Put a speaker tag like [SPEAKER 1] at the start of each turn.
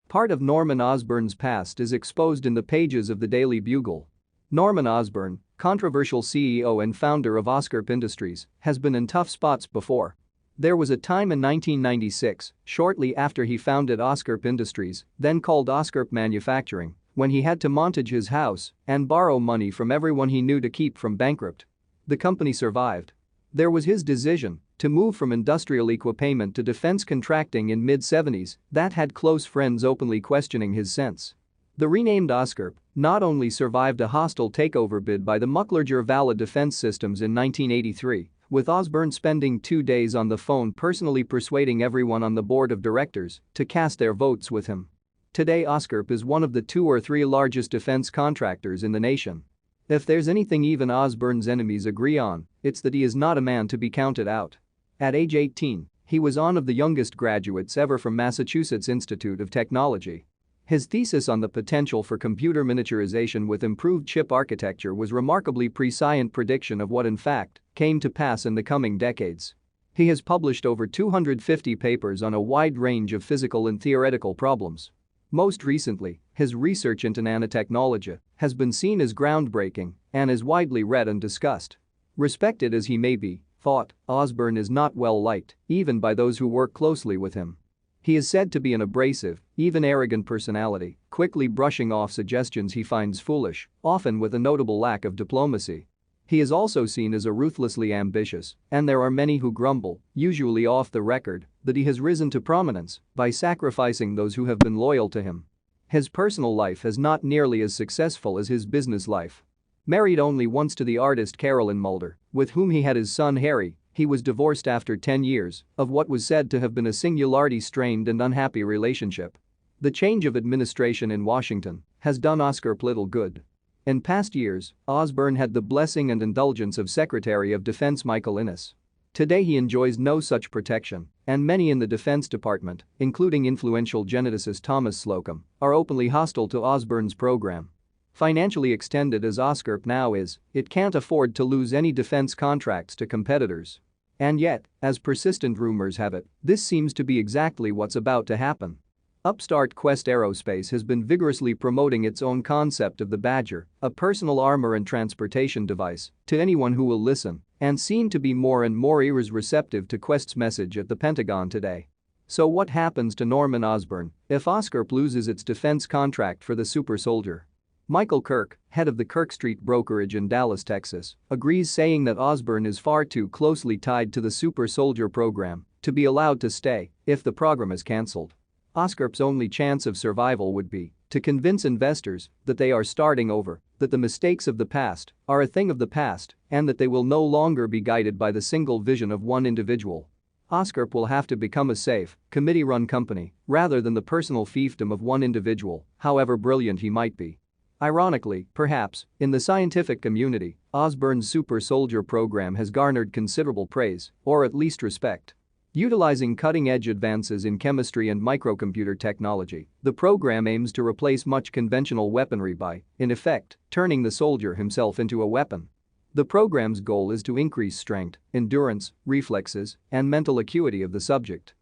[SPEAKER 1] Part of Norman Osborn's past is exposed in the pages of the Daily Bugle. Norman Osborn, controversial CEO and founder of Oscorp Industries, has been in tough spots before. There was a time in 1996, shortly after he founded Oscorp Industries, then called Oscorp Manufacturing, when he had to mortgage his house and borrow money from everyone he knew to keep from bankrupt. The company survived. There was his decision to move from industrial equipment to defense contracting in mid-70s that had close friends openly questioning his sense. The renamed Oscorp not only survived a hostile takeover bid by the Mucklerger Valla Defense Systems in 1983, with Osborn spending 2 days on the phone personally persuading everyone on the board of directors to cast their votes with him. Today Oscorp is one of the 2 or 3 largest defense contractors in the nation. If there's anything even Osborn's enemies agree on, it's that he is not a man to be counted out. At age 18, he was one of the youngest graduates ever from Massachusetts Institute of Technology. His thesis on the potential for computer miniaturization with improved chip architecture was remarkably prescient prediction of what in fact came to pass in the coming decades. He has published over 250 papers on a wide range of physical and theoretical problems. Most recently, his research into nanotechnology has been seen as groundbreaking and is widely read and discussed. Respected as he may be, Osborn is not well liked, even by those who work closely with him. He is said to be an abrasive, even arrogant personality, quickly brushing off suggestions he finds foolish, often with a notable lack of diplomacy. He is also seen as a ruthlessly ambitious, and there are many who grumble, usually off the record, that he has risen to prominence by sacrificing those who have been loyal to him. His personal life is not nearly as successful as his business life. Married only once to the artist Carolyn Mulder, with whom he had his son Harry, he was divorced after 10 years of what was said to have been a singularly strained and unhappy relationship. The change of administration in Washington has done Oscorp little good. In past years, Osborn had the blessing and indulgence of Secretary of Defense Michael Innes. Today he enjoys no such protection, and many in the Defense Department, including influential geneticist Thomas Slocum, are openly hostile to Osborn's program. Financially extended as Oscorp now is, it can't afford to lose any defense contracts to competitors. And yet, as persistent rumors have it, this seems to be exactly what's about to happen. Upstart Quest Aerospace has been vigorously promoting its own concept of the Badger, a personal armor and transportation device, to anyone who will listen, and seen to be more and more ears receptive to Quest's message at the Pentagon today. So what happens to Norman Osborn if Oscorp loses its defense contract for the Super Soldier? Michael Kirk, head of the Kirk Street brokerage in Dallas, Texas, agrees, saying that Osborn is far too closely tied to the Super Soldier program to be allowed to stay if the program is cancelled. Oscorp's only chance of survival would be to convince investors that they are starting over, that the mistakes of the past are a thing of the past, and that they will no longer be guided by the single vision of one individual. Oscorp will have to become a safe, committee-run company rather than the personal fiefdom of one individual, however brilliant he might be. Ironically, perhaps, in the scientific community, Osborn's Super Soldier program has garnered considerable praise, or at least respect. Utilizing cutting-edge advances in chemistry and microcomputer technology, the program aims to replace much conventional weaponry by, in effect, turning the soldier himself into a weapon. The program's goal is to increase strength, endurance, reflexes, and mental acuity of the subject.